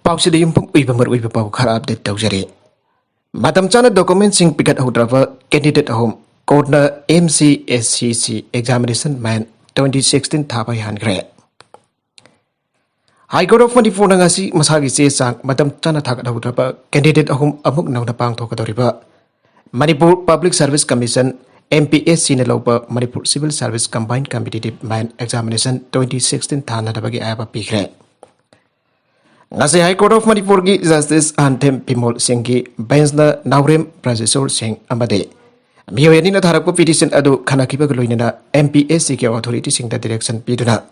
Pausi yumpung uiba maruiba pau khara update tawjari. Matam chana document sing pikat hudrava candidate home code MCSCC examination man 2016 thabai hangre. High Court of Manipur ngasi masagi se sang matam chana thakat hudrava candidate home amuk nawna pang thokadoriba. Manipur Public Service Commission MPSC na laupa Manipur Civil Service Combined Competitive Man Examination 2016 thana dabagi aba pikre. Ngasi High Court of Manipur gi Justice Anthem Pimol Singh gi bench na Naurem Prajeshwar Singh amade miyoni na tharak petition adu khanakiba loinana MPSC ke authority sing da direction piduna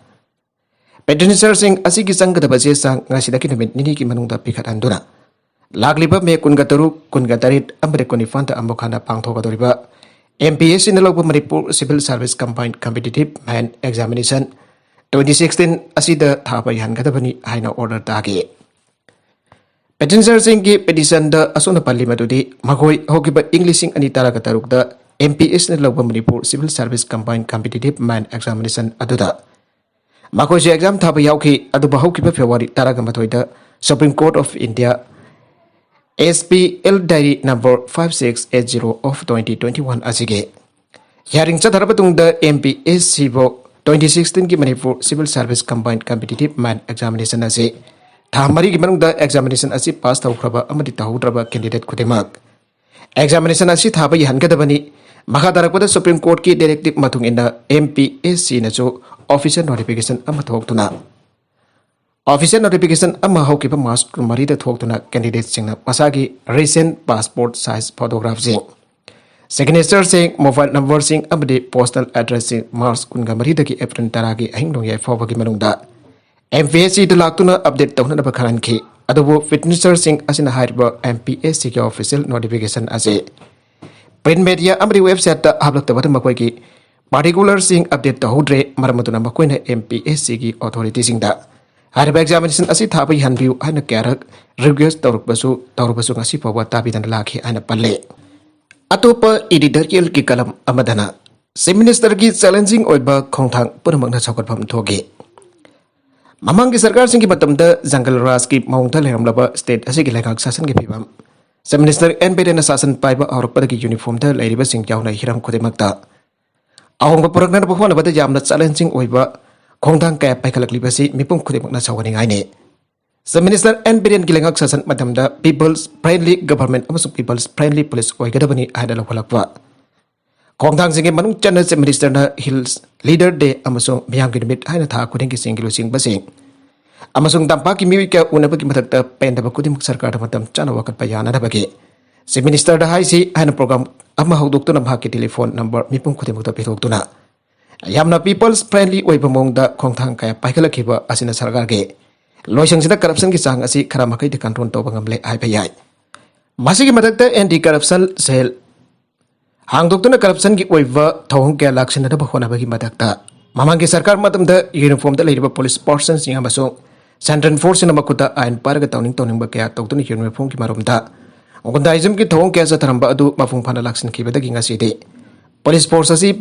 petitioner Singh asigi sanggadaba je sang ngasi da kinamit nini ki manungda pikhat anduna lagliba me kunga tarit amre konifanta ambokhana pangthoka doriba MPSC na lobu Manipur Civil Service Combined Competitive Man Examination 2016 asida thabai hangadabani haina order dage petitioner Singh gi petition da asona palli madudi magoi hogiba Englishing ani taraga tarukda MPS na lobu Manipur Civil Service Combined Competitive Man Examination aduda magoi je exam thabai yauki adu bahokiba February taraga mathoida Supreme Court of India SPL Diary number 5680 of 2021 asige hearing chadarabadungda MPSC bo 2016 की Manipur civil service combined competitive main examination असे थामरी की मनुंग the examination असे पास तौख्रबा अमदि तहुद्रबा candidate खुदेमक examination असे थाबा यहनगदबनी मखादारकपदा Supreme Court की डायरेक्टिव मथुंग इन MPSC नचो ऑफिशियल नोटिफिकेशन अम थोक्तुना ऑफिशियल नोटिफिकेशन अम हौकिबा मार्च 3 द थोक्तुना कैंडिडेट सिंगना मसागी रिसेंट पासपोर्ट साइज फोटोग्राफ सिंग सिग्नेचर सिंह मोबाइल नंबर सिंह अमदे पोस्टल एड्रेस सिंह मार्च 13 की एप्रिल 10 की अहिंग याई फावगी मनुंगदा MPSC द लाक्तुना अपडेट तौननबा खरनखी अदुबो फिटनेसर सिंह असिना हाइरबा MPSC के ऑफिशियल नोटिफिकेशन असे प्रिंट मीडिया अमदे वेबसाइट ता हाबलक्तबद मकोइगी पार्टिकुलर सिंह अपडेट तहुद्रे मरमदुना मकोइना MPSC की अथॉरिटी सिंहदा हाइरबा एग्जामिनेशन असी थाबई हनबियु हाइना क्यारक रिक्वेस्ट तौरबसु ngasi फावा ताबिदन लाखी हाइना पल्ले अतोपा एडिटोरियल की कलम अमदना चीफ मिनिस्टर की चैलेंजिंग ओइबा खोंथांग पुरमंगना सौगतफम थोगे ममंग की सरकार सिंह की मतमदा जंगल राज की मौंगता लेरमलबा स्टेट असिगी लेखाक शासन के फिबम चीफ मिनिस्टर एन बिरेन शासन पाइबा औरपद की यूनिफॉर्म दा लेरिबा सिंह यावना हिरम खुदेमक्ता अहोंगबा पुरकना बखोनबदा यामना चैलेंजिंग ओइबा खोंथांग काय पाइखलकलिबसि मिपुम खुदेमकना सौगनिगाइने चीफ मिनिस्टर एन बिरेन की लेखाक शासन मतमदा पीपल्स फ्रेंडली गवर्नमेंट अमसुंग पीपल्स फ्रेंडली पुलिस ओइगदबनी हाइना लखलकवा खोंथांग सिंह मनुंग चन्ना चीफ मिनिस्टर ना हिल्स लीडर डे अमसुंग मियाम की निमित हाइना था खुदिंग की सिंगिलो सिंह बसिंग अमसुंग तंपा की मिवी का उनबकी मथकता पेंदबा खुदिमक सरकार मतम चाना वकत पयानबगे चीफ मिनिस्टर दा हाइसी हाइना प्रोग्राम अमा हौदोक्तुना भाकी टेलीफोन नंबर मिपुम खुदिमक पिथोक्तुना यामना पीपल्स फ्रेंडली ओइबा मोंगदा खोंथांग काय पाइखलखिबा असिना सरकार के लोइसंगसिदा करप्शन की चांग असी खरा मखै दि कंट्रोल तोबा ngamle हाइबा याय मासिगी मथकता एंटी करप्शन सेल हांगदोक्तुना करप्शन की ओइबा थौंग के लाक्सन दा बखोनाबगी मथकता ममंग की सरकार मतमदा यूनिफॉर्म दा लेरिबा पुलिस पर्सन सिंह अमसो सेंट्रल फोर्स न मकुता आइन पारगा तौनिंग बकया तौतुना यूनिफॉर्म की मारुमदा गुंडाइजम की थौंग के जथरंबा अदु मफुंग फाना लाक्सन खिबदगी ngasi पुलिस फोर्स असी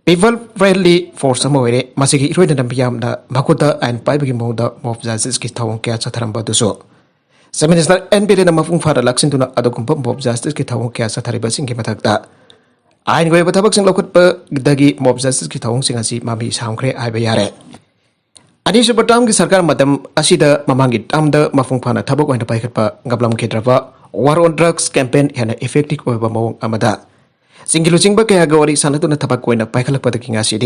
पीपल फ्रेंडली फोर्स अमोरे मसिगी इरोइना नंबियामना मकुता आइन पाइबगी मोंदा मॉफ जस्टिस की थौंग क्या सथरंबा दुसो चीफ मिनिस्टर एन बिरेन मफुंग फारा लाक्सिनतुना अदुकुंपा मॉफ जस्टिस की थौंग क्या सथरिबा सिंगी मथकता आइन गोइबा थबक सिंग लखुतपा दगी मॉफ जस्टिस की थौंग सिंग असि मामी सामख्रे आइबा यारे अनिसुबा टाम की सरकार मतम असिदा ममांगी टामदा मफुंग फाना थबक ओइना पाइखतपा गबलम खेद्रबा वार ऑन ड्रग्स कैंपेन हेना इफेक्टिव ओइबा मोंग अमदा सिंगिलु चिंबा कया गवरी सानतुना थबक कोइना पाइखलकपदकी ngasi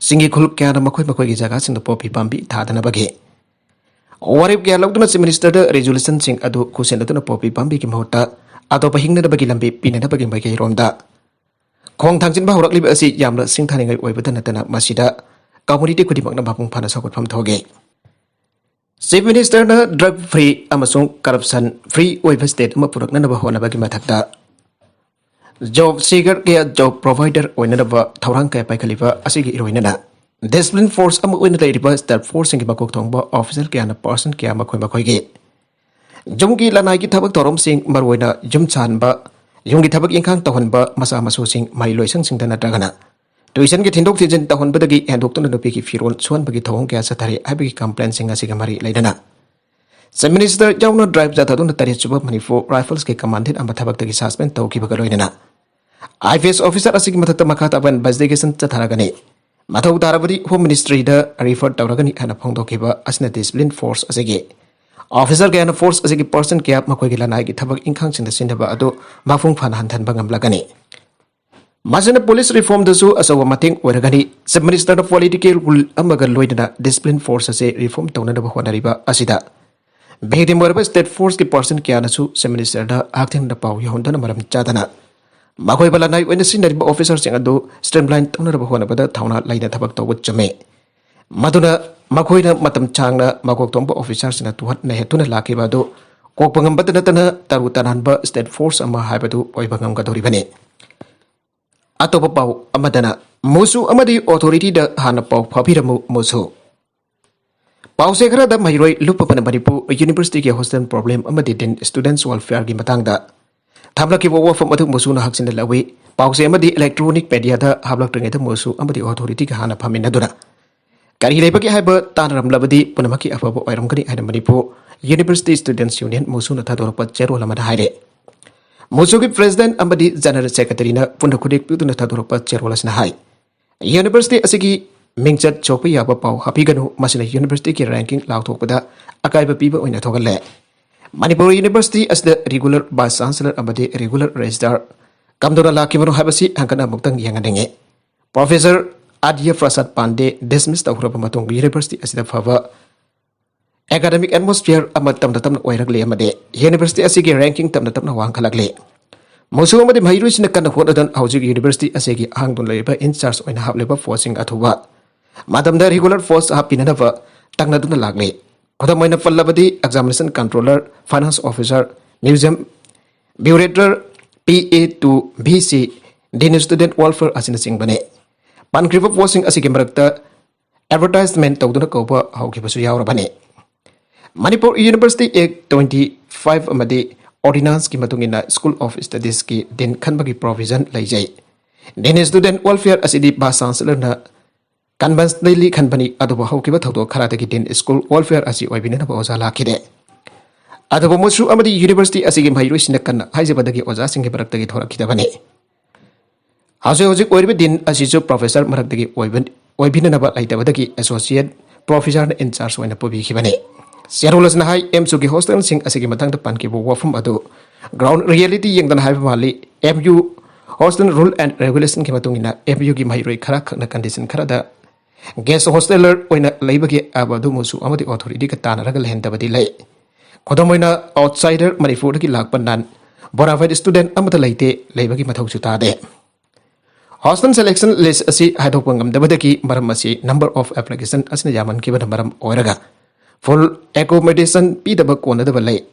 सिंगी खुल क्या मखोई की जगह सिंह पोपी पाम्बी थादनबगे वारिब क्या लौदुना चीफ मिनिस्टर द रेजुलेशन सिंह अदु खुसेनदुना पोपी पाम्बी की महत्ता अतोपा हिंगनदबगी लंबी पिननबगी मैके रोमदा खोंग थांजिनबा हौरकलिबा असि यामना सिंह थानिंgai ओइबदा नतना मसिदा कम्युनिटी खुदिमकना बापुंग फाना सौगतफम थोगे चीफ मिनिस्टर न ड्रग फ्री अमसुंग करप्शन फ्री ओइबा स्टेट अमा पुरकननबा होनबगी मथकता जॉब सीकर के जॉब प्रोवाइडर ओइनबा थौरांग काय पाइखलिबा असिगी इरोइनना डिसिप्लिन फोर्स अम ओइना लेरिबा स्टाफ फोर्स सिंग मकोक थोंबा ऑफिसर क्या पर्सन क्या मखोई जुमगी लनाई की थबक तोरम सिंग मरोइना जुम छानबा युंगी थबक इंखांग तहनबा मसा मसो सिंग माइ लोइसंग सिंग दना तगना ट्यूशन के थिंदोक थिजन तहनबदगी हेंदोक्तुना नुपी की फिरोल सुनबगी थौंग क्या सथारे हाइबगी कंप्लेंट सिंग असिगा मरी लेदना Chief Minister Jauna drive jataduna tarit suba Manipur Rifles ke commandant amba thabak tagi suspend tawkiba galoinana. IPS officer asigi mathakta makha taban investigation chatharagani. Mathau tarabadi Home Ministry da refer tawragani hana phongdokiba asna discipline force asigi. Officer kaya na force asigi person kaya makoi gi lanai gi thabak ingkhang singda sindaba ado mafung phan han than bangam lagani. Masana police reform dasu asawa mating oiragani. Chief Minister da political rule amaga loidana discipline force ase reform tawna da honariba asida. Behidi moraba state force ki person kaya nasu Chief Minister da acting da pau yahondana maram chadana. Makoi balanai oina sinariba officer sing ado streamline tawna da honabada thawna laina thabak tawut chame. Maduna makoi na matam changna makok tomba officer sina tuhat na hetuna lakiba ado kok pangambata natana taru tananba state force ama haibadu oibangam gadoribane. Atopa pau amadana musu amadi authority da hana pau phapiramu musu. Pau sekara da mahiroi lupa pana Manipur University ke hostel problem amadi din students welfare gi matangda. Thamla ki wo from adu musu na haksin da lawi pau se amadi electronic media da hablak tringe da musu amadi authority ka hana phamina duna. Kari leiba ki haiba tanram labadi punamaki afabo oiram kani hana Manipur University Students Union musu na thadorpa chero lamada haire. Musu ki president amadi general secretary na punda kudik pitu na thadorpa chero lasna hai. University asigi Mingchat chokpa yaba pau hapiganu masina university ki ranking lauthokpada akaiba piba oina thogale. Manipur University as the regular vice chancellor amadi regular registrar kamdora lakimano habasi hankana muktang yanganenge. Professor Adya Prasad Pandey dismissed tawhraba matung university asida phava academic atmosphere amat tamna tamna oiragle amade university asigi ranking tamna tamna wangkhalagle. Musu amadi mahiru sina kana hodadan hauji university asigi hangdun leiba in charge oina hableba forcing athuba Madam da regular force hapinanava tangna duna lagle. Kodamoina fallabadi examination controller, finance officer, museum curator, PA to BC, Dean student welfare asina singbane. Pankriva posting asigi marakta advertisement tawduna koba haukibasu yaurabane. Manipur University Act 25 amadi ordinance ki matungina School of Studies ki din khanbagi provision laijai. Dean student welfare asidi ba chancellor na Kanbans daily company adobo haukiba thawdo kharata ki din school welfare asi oibina na oza lakhide. Adobo musu amadi university asigi mairu sina kan haijabadagi oza singe barakta ki thorakida bane. Hauji oiribe din asijo professor maraktagi oibina na ba laitabadagi associate professor in charge oina pobi khibane. Serolas na hai MSU ki hostel sing asigi matang da pan ki bo wafum ado ground reality yengdan haiba mali MU hostel rule and regulation ki matungina MU ki mairu khara khakna condition khara da Guest hosteler oina leibagi abadu musu amadi authority ka tanaraga lehendabadi lay. Kodamoina outsider Manipur ki lakpanan bonafide student amata leite leibagi mathau sutade. Hostel selection list asi hadopangam dabadaki maram asi number of application asna yaman ki maram oiraga. Full accommodation pidaba kona dabalay.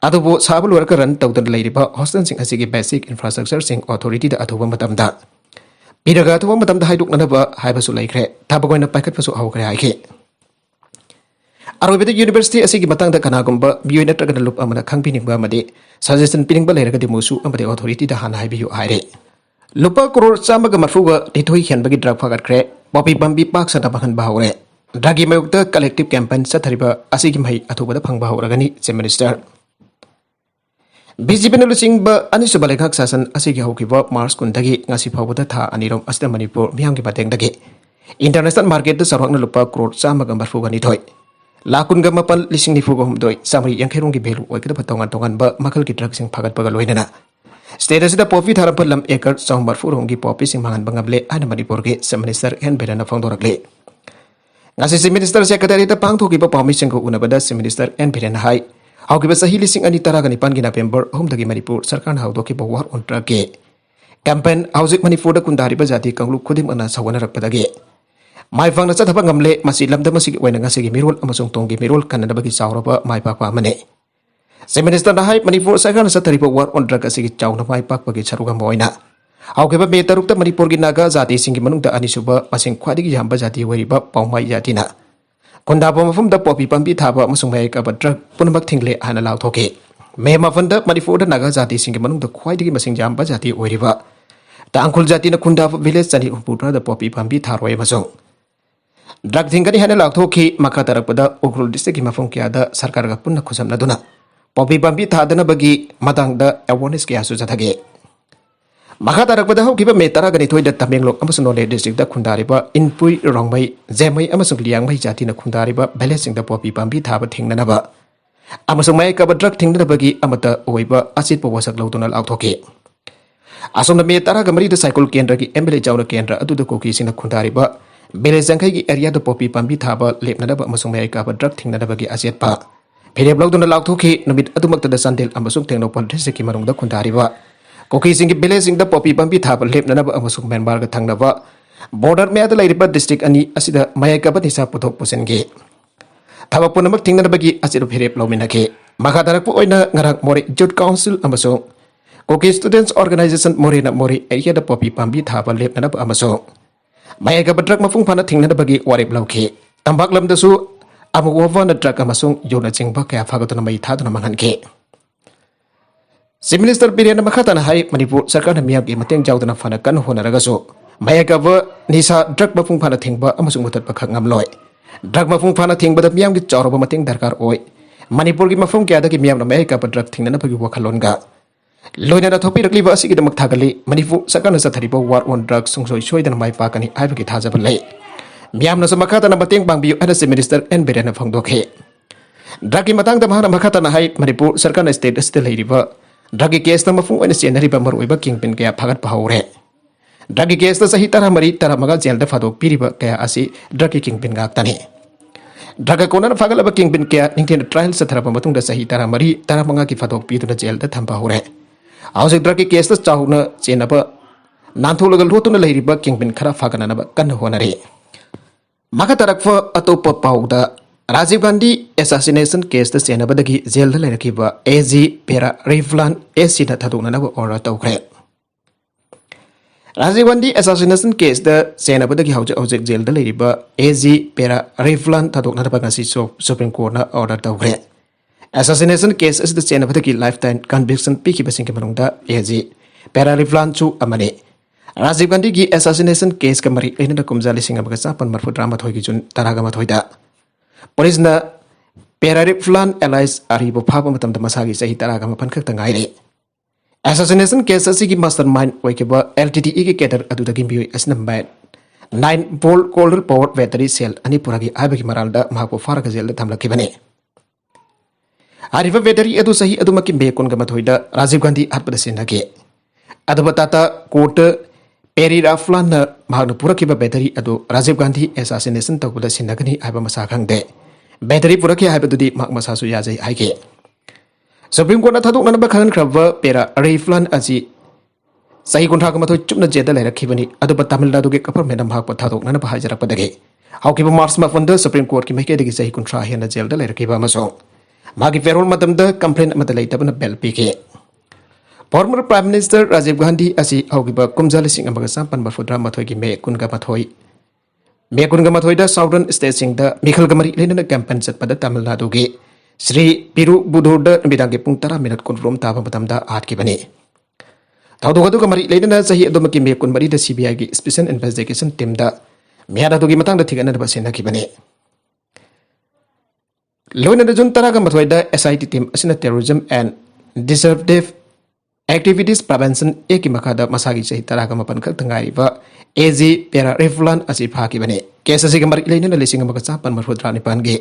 Adobo sabul worker run tawdan leiriba hostel sing asigi basic infrastructure sing authority da athuba matamda. Piraga tuwa matam da haiduk nanaba haibasu laikre tabagoina paikat pasu hawkre haike. Arwebeda university asigi matang da kanagumba biyo natraga lup amana khangpiningba amade suggestion piningba lairagadi musu amade authority da hana haibiyu haire. Lupa crore chamaga marfuga dithoi hianbagi drug phagatkre popi bambi pak sana bakhan bahore. Dragi mayukta collective campaign sathariba asigi mai athubada phangba horagani Chief Minister. BJP na lusingba ani subalekak sasan asigi haukiba Mars kundagi ngasi phawada tha anirom asda Manipur miyamgi batengdagi international market da sarwakna lupa crore chamaga marfugani thoi lakunga mapal lising nifuga humdoi samri yangkherungi belu oikada patongan tongan ba makal ki drug sing phagat pagal loinana state asida popi tharapa lam acre chawmar furungi popi sing mangan bangable ana Manipur ge Chief Minister hen berana phangdorakle ngasi Chief Minister secretary ta pangthokiba pami singko unabada Chief Minister hen berana hai Haukiba sahi lising ani taraga nipan gi November dagi Manipur sarkar haudoki ba war on track ge campaign haujik Manipur da kundari ba jati kanglu khudim ana sawana rakpadagi mai fangna chathaba ngamle masi lamda masi oina ngasi gi mirol amasung tonggi mirol kanada bagi sauraba mai pakwa mane Chief Minister na hai Manipur sarkar sa tariba war on track asigi chawna mai pakwa gi charuga moina haukiba me tarukta Manipur gi naga jati singi manungda ani suba masing khwadigi yamba jati wariba paumai jati na Kundaba mafumda popi pambi thaba amasung mai ka badra punamak thingle hana lauthoke me mafanda Manipur da naga jati singi manungda khwaidigi masing jamba jati oiriba ta angkul jati na kundaba village chani umputra da popi pambi tharoi masung drug थिंगनी है लाथोखी मखा तरपदा Ukhrul district की मफम क्या सरकार का पुनः खुसमनदुना Poppy पंपी थादनबगी मतंगदा awareness क्या सुजथगे मखा तरपदा होकिबा मे तरागनिथोइदा तमेंगलोक अमसुं नोले डिस्ट्रिक्ट दा खुंदारिबा इनपुई रोंगमई जेमई अमसुं लियांगमई जातिना खुंदारिबा भैलेसिंग दा पॉपी पंपी थाबा थिंगननबा अमसुं मय कब ड्रग थिंगनबगी अमता ओइबा असित वसक लौदुना लाथोके असोम मे तराग मरीदा साइकल केंद्र की एमएलए जाउना केंद्र अदुदा कोकी सिंग खुंदारिबा विलेज जंखई की एरिया द पॉपी पंपी थाबा लेपनदब अमसुं मय कब ड्रग थिंगनबगी असितपा फिरेब लौदुना लाथोके नुमित अदुमक्तदा संदेल अमसुं तेंगनोपल डिस्ट्रिक्ट की मनुंगदा खुंदारिबा कोकी सिंग की विलेज सिंग द पॉपी पंपी थाबा लेपनदब अमसुं मेनबार ग थंगनबा बॉर्डर में अदा लेरिबा डिस्ट्रिक्ट अनि असिदा मय कब निसा पुथोक पुसनगे थबा पुनमक थिंगनबगी असिरु फिरेब लौमिनके मखा तरकपु ओइना ngaraक मोरे जुट काउंसिल अमसुं कोकी स्टूडेंट्स ऑर्गेनाइजेशन मोरेना मोरे एरिया द पॉपी पंपी थाबा लेपनदब अमसुं मय कब ड्रग मफुंग फाना थिंगनबगी वारेब लौखे तंबाक लमदसु अमुववन ड्रग अमसुं योना चिंगबा कया फागतुना मई थादुना मंगनके चीफ मिनिस्टर बिरेन मखाताना हाई मणिपुर सरकार मियाम की मतेंग जाउदना फाना कन होनरगसु मय कब निसा ड्रग मफुंग फाना थिंगबा अमसुं मुतत पखक ngamloi ड्रग मफुंग फाना थिंगबदा मियाम की चौरबा मतेंग दरकार ओय मणिपुर की मफुंग क्या की मियाम मय कब ड्रग थिंगनबगी वखलोनगा लोइना थोपिरक्लिबा असिगिदमक थागली मणिपुर सरकारना चथरिबा वार ऑन ड्रग सुंगसोय सोइदना माय पाकनी हाइबगी थाजब लै मियामना मखाताना मतेंग पांगबियु अना चीफ मिनिस्टर एन बिरेन फंगदोखे ड्रग की मतंगदा महाना मखाताना हाई मणिपुर सरकारना स्टेट अस्ते लैरिबा ड्रग की केस मफुंग ओइना चेनरिबा मरुइबा किंगपिन कया फागत पहाउरे ड्रग की केस सही तरह मरी तरह मगा जेल द फादोक पिरिबा कया असि ड्रग की किंगपिन गाक्तने ड्रग कोना फागलब किंगपिन कया निंगथेन ट्रायल सथरबा मतुंगदा सही तरह मरी तरह मंगा की फादोक पिदुना जेल द थंपा हुरे हाउस ड्रग की केस चाहुना चेनब नाथोलग लोटुना लैरिबा किंगपिन खरा फागननब कन होनरे मखा तरफ अतोप पाउदा राजीव गांधी एसासिनेशन केस चेनबदगी जेल द लैरखिबा एजी पेरा रिफ्लान एसी द थदोननब ऑर्डर तौखरे राजीव गांधी एसासिनेशन केस चेनबदगी हौजे जेल द लैरिबा एजी पेरा रिफ्लान थदोननब ngasi सुप्रीम कोर्ट ना ऑर्डर तौखरे एसासिनेशन केस असिद चेनबदगी लाइफ टाइम कन्विक्शन पिखिबसिंग के मनुंगदा एजी पेरा रिफ्लान चु अमने राजीव गांधी की एसासिनेशन केस का मरी लेना कुमजा लिसिंग अबगा चापन मरफु ड्रामा थोई की जुन तरागा मथोइदा पुलिस ना पेरा रिफ्लान एलाइस आरिबो फाबा मतम मसागी सही तरागा मफन खक तंगाइरे एसासिनेशन केस असि की मास्टरमाइंड ओइकेबा एलटीटीई के केडर अदुदगी बियो असना मै 9 वोल्ट कोल्डर पावर बैटरी सेल अनि पुरागी आबगी मरालदा माको फारग जेल द थमलखिबने आरिबा बैटरी अदु सही अदुमकी बेकोन ग मथोइदा राजीव गांधी हतपद सिनगे अदबताता कोर्ट पेरी राफ्लान भागन पुरखिबा बैटरी अदु राजीव गांधी एसासिनेशन तौबदा सिनगनी आइबा मसा खंगदे बैटरी पुरखि आइबदुदी माक मसासु याजै हाइगे सुप्रीम कोर्ट थादोकनब खनख्रब पेरा रिफ्लान अजी सही कुंठाग मथोइ चुपना जेदा लैरखिबनी अदुबा तमिलनाडु के गवर्नमेंट भाग थादोकनब हाजरपदगे हौकिबा मार्च मफंद सुप्रीम कोर्ट की मैकेदगी सही कुंठा हेना जेल द लैरखिबा मसो मागी फेरोल मतमद कंप्लेन अमत लैतबना बेल पीके former prime minister Rajiv Gandhi असी हौगिबा कुमजा लिसिंग अमगा चापन मरफुद्रा मथोइ की मे कुनगा मथोइ द साउदर्न स्टेट सिंग द मिखल गमरी लेना कैंपेन चटपद तमिलनाडु के श्री पिरु बुधोर द मिदांग के पुंग 10 मिनट कुनरोम ताबा मतमदा आटकिबने थौदोगदु गमरी लेना सही अदुमकी मे कुनमरी द सीबीआई की स्पेशल इन्वेस्टिगेशन टीम द मियादादु की मतंग द थिगनदबा सेनखिबने लोइना जुन 10 मथोइ द एसआईटी टीम असना terrorism and disruptive activities prevention ए की मखादा मसागी सही 10 मपन खक तंगाइबा एजी पेरा रिफ्लान असि फाकिबने केस असि गमरी लेना लिसिंग अमगा चापन मरफुद्रा निपान गे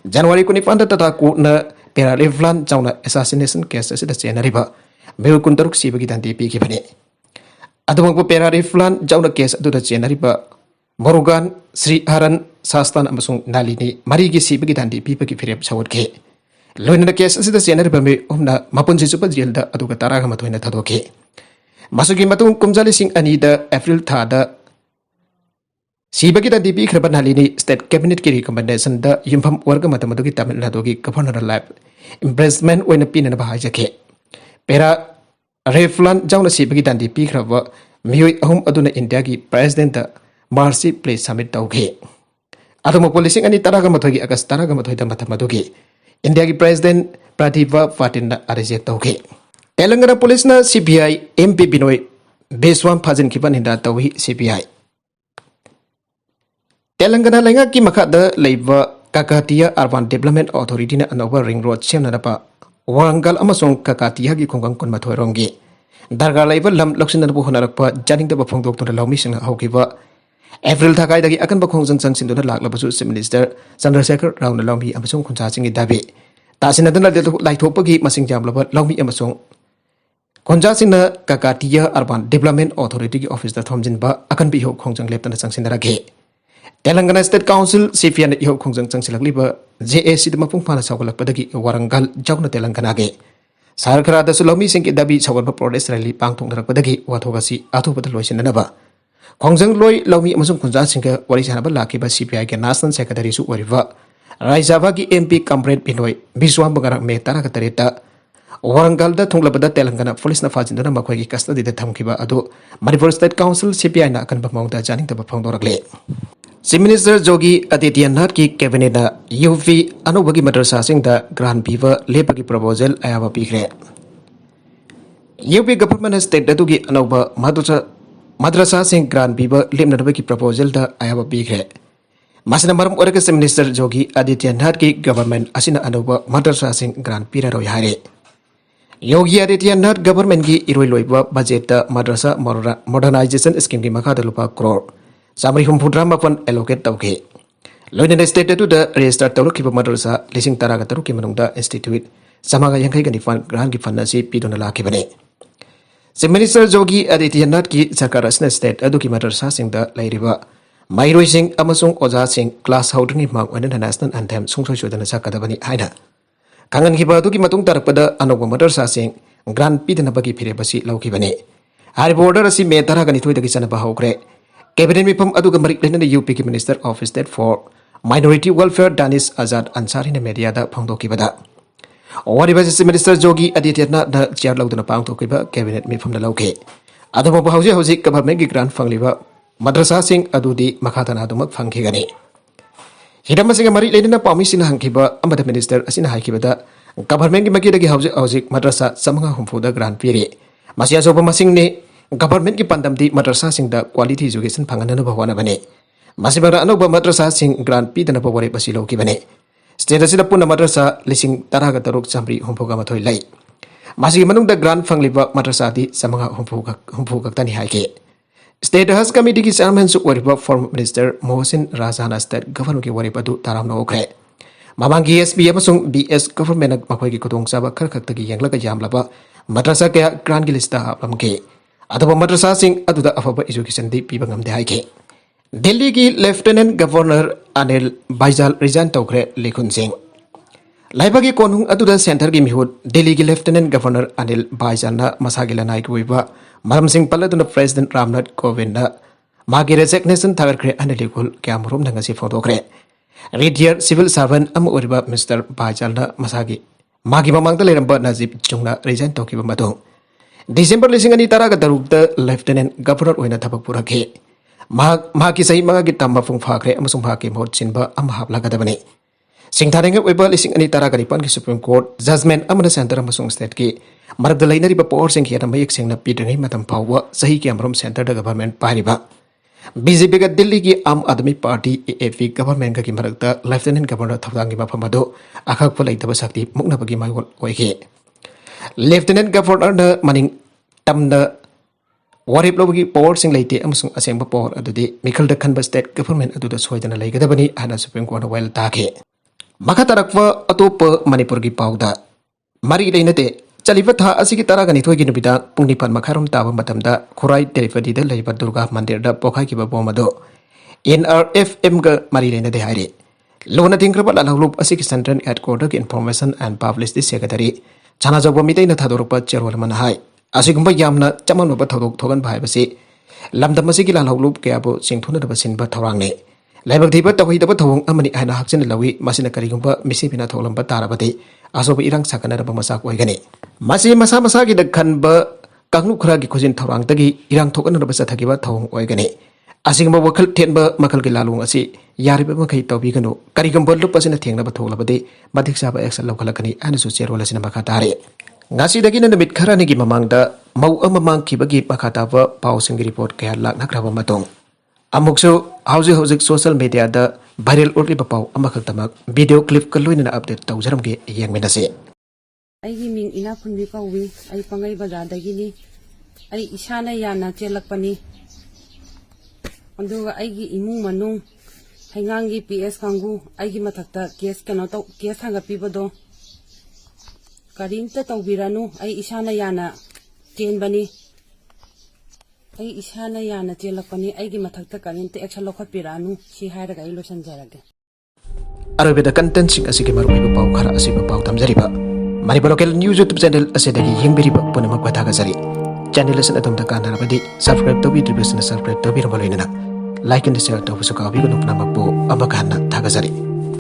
जनवरी 19 तथा कोर्ट पेरा रिफ्लान चाउना एसासिनेशन केस असि द चेनरिबा मेउ 16 सिबगी दांती पीकिबने अदमको पेरा रिफ्लान चाउना केस अदुदा चेनरिबा मोरुगान श्री हरन सास्तान अमसुंग नालिनी मरी की सिबगी दांती पीपगी फिरेब सवदखे लोइना केस असि द चेनरिबा मे उमना मपुनसि सुपर जेल द अदुगा तरागा मथोइना थदोखे मसुगी मतुंग कुमजाली सिंह अनि द अप्रैल था द सिबगी दांती पीखरबा नालिनी स्टेट कैबिनेट की रिकमेंडेशन द युमफम वर्ग मतमदुगी तमिलनाडु की गवर्नर लाइफ इम्प्रेसमेंट ओइना पिनना बाहाजखे पेरा रिफ्लान जाउना सिबगी दांती पीखरबा मियोइ अहुम अदुना इंडिया की प्रेसिडेंट मार्सी प्लेस समिट तौगे अदुम पुलिसिंग अनि 10 अगस्त 10 मतमदुगी इंडिया की प्रेसिडेंट प्रतिभा पाटिल अरेस्ट तौगे Telangana police CBI MP Binoy Viswam फाजिन खिबन हिंदा तौही CBI Telangana lenga ki makada leiba Kakatia Urban Development Authority na anova ring road semnadapa Warangal amasong Kakatia gi kongkang kon mathoironggi Darga leiba lam loksin na buhonarakpa janing da bafong doktor na lawmi sing hawkiba April thakai dagi akan bakong jang sinduna laklabasu Chief Minister Chandrasekhar Rao na lawmi amasong khonsa singi dabi tasinadana de laithopagi masing jamlaba lawmi amasong khonja singna Kakatia Urban Development Authority ki office da thomjinba akan biho khongjang leptana changsindarage Telangana State Council CPN ihok khongjang changsilakliba JAC da mapung phana sawgalakpadagi Warangal jawna Telangana ge Sarkara da sulawmi sing dabi sawgalba protest rally pangthong narakpadagi wathogasi athobada loisinanaba khongjang loi lawmi amasung khonja singka wari sanaba lakiba CPI ke National Secretary su wariba Raijava ki MP Comrade Pinoi Biswam Bangarak me taraka tareta Warangal da thonglabada Telangana police na fajindana makhoi ki custody da thamkiba adu Manipur State Council CPI na akan bamawda janing da bafongdorakle Chief Minister Jogi Adityanath ki cabinet na UP anubagi madrasa sing da grant piva lepagi proposal ayaba pikre. UP government state da tugi anuba madrasa sing grant piva lepna dabagi proposal da ayaba pikre. Masina maram oraka Chief Minister Jogi Adityanath ki government asina anuba madrasa sing grant pira roi hare. Yogi Adityanath government ki iroi loiba budget da madrasa modernization scheme ki makha da lupa crore. Samri humpudra mapan allocate tauke. Loinen state tu da register tauru kiba madrasa lising taraga taru ki manungda institute samaga yang kai gani fan grant ki fanasi pidona la ki bane. Chief Minister Jogi Adityanath ki sarkar asna state adu ki madrasa singda lairiba mairoi sing amasung oja sing class houding mang wana national anthem sungsoi sodana sakada bani haina. Kangan ki ba adu ki matung tarakpada anoba madrasa sing grant pidana bagi phire basi lau ki bane. Hari border asi me taraga ni thoi dagi sana ba hokre. Cabinet Mipam Aduga Marik Lena UP Minister of State for Minority Welfare Danis Azad Ansari na media da Pangdo Kibada. Wari Vice Minister Jogi Adityanath na chair law na Pangdo Kiba Cabinet Mipam na Lauke. Adamo Hausi government ki grant fangliba madrasa sing adudi makhatana adumak fangkigani. Hidamasing Marik Lena pamisin hangkiba amada minister asina haikibada government ki makidagi hausi madrasa samanga humfuda grant piri. Masya sopa masing ni Government ki pandam di madrasa sing da quality education pangana na bawana bane. Masibara ano ba madrasa sing grant pi da na pawari basilo ki bane. State sila puna madrasa lising taraga taruk samri humpuga mathoy lai. Masigi manung da grant fangliba madrasa di sa mga humpuga tani haike. State House Committee ki chairman su wariba former minister Mohsin Razana state governor ki wariba du taram na okre. Mamang GSP amasung BS government nagmakoy ki kutong saba karkaktagi yanglaga jamlaba madrasa kaya grant ki lista haplamke. Adaba madrasa sing aduda afaba education di pibangam de haike. Delhi ki Lieutenant Governor Anil Baijal resign tawkre Likhun Singh. Laibagi konung aduda center ki mihud Delhi ki Lieutenant Governor Anil Baijal na masagila naik wiba maram sing paladuna President Ramnath Kovind na magi resignation thagarkre Anil Kamrum nangasi photokre. Retired civil servant am uriba Mr. Baijal na masagi magi mamangta leramba Najib Chungna resign tawkiba madong. December lising ani taraga darugda Lieutenant Governor oina thabak purakhe. Mahaki sahi mga gitamba fung phakre amasung phaki mohot sinba amahapla gadabani. Singtharenga oiba lising ani taraga ripan ki Supreme Court judgment amana center amasung state ki maragda lainari ba power sing khiyana mayek singna pidani matam pawwa sahi ki amrom center da government pariba. BJP ka Delhi ki Aam Aadmi Party AAP government ka ki maragda Lieutenant Governor thabdangi mafamado akhak pa laitaba sakti mukna bagi mayol oike. Lieutenant Governor na maning tamna warip lobagi power sing laite amasung asengba power adudi Mikhal da Khanba state government aduda soidana laigadabani ana Supreme Court well take. Makatarakwa atopa Manipur gi pauda mari leinate chaliba tha asigi taragani thoigi nubida pungnipan makharom taba matamda Khurai Derivadi da laiba Durga Mandir da pokhai ki bomado NRFM ga mari leinate haire. Lona tingraba lalhulup asigi Central Headquarter ki Information and Publicity Secretary Chana Jogba mitai na thadorpa cherwal manahai. Asigumba yamna chaman ba thodok thogan bhai basi. Lamdam asigi lalhulup kaya bo singthuna da basin ba thorangne. Laibak thiba tawhi da thong amani aina haksin lawi masina karigumba misi bina tholam ba tarabati asoba irang sakana da masak oigani. Masi masa gi da khanba kangnu khura gi khojin thorang tagi irang thokana da basa thagiba thong oigani. Asigumba wakal tenba makal gi lalung asi yariba makai tawbi ganu karigumba lupasina thengna ba tholabati madik saba action lawkhalakani ana su cherwala sina makatare. Ngasi dagi na namit kharani gi mamangda mau amamang kibagi makataba pau sing report kaya lak nakraba matong. अमुकसु हौजिक हौजिक social media दा viral उर्लिबा पाउ अमखक्तमक video clip का लोइना update तौजरमगे येंगमिनसे ꯑꯩꯒꯤ ꯃꯤꯡ ꯏꯅꯥꯐꯨꯟꯕꯤ ꯀꯧꯏ ꯑꯩ ꯄꯪꯒꯩ ꯕꯖꯥꯔꯗꯒꯤꯅꯤ ꯑꯩ ꯏꯁꯥꯅ ꯌꯥꯅ ꯆꯦꯜꯂꯛꯄꯅꯤ ꯑꯗꯨꯒ ꯑꯩꯒꯤ ꯏꯃꯨꯡ ꯃꯅꯨꯡ ꯍꯩꯉꯥꯡꯒꯤ PS ꯀꯥꯡꯕꯨ ꯑꯩꯒꯤ ꯃꯊꯛꯇ ꯀꯦꯁ ꯊꯥꯡꯒꯠꯄꯤꯕꯗꯣ ꯀꯔꯤꯝꯇ ꯇꯧꯕꯤꯔꯅꯨ ꯑꯩ ꯏꯁꯥꯅ ꯌꯥꯅ ꯆꯦꯟꯕꯅꯤ ꯑꯩ ꯏꯁꯥꯅ ꯌꯥꯅ ꯆꯦꯜꯂꯛꯄꯅꯤ ꯑꯩꯒꯤ ꯃꯊꯛꯇ ꯀꯔꯤꯝꯇ ꯑꯦꯛꯁꯟ ꯂꯧꯈꯠꯄꯤꯔꯛꯑꯅꯨ ꯁꯤ ꯍꯥꯏꯔꯒ ꯑꯩ ꯂꯣꯏꯁꯤꯟꯖꯔꯒꯦ अरबेदा कंटेंटसिंग असिगे मरुइबा पाउ खरा असिबा पाउ तमजरिबा Manipur local news YouTube channel असेदगी येंगबिरिबा पुनमक बाथागजरी चैनल असन अदुमदा कानारबदी सब्सक्राइब तौबिद्रिबसना सब्सक्राइब तौबिरबा लोइनना लाइक एंड शेयर तौबसु काबिगनु पुनमकबो अबकाना थागजरी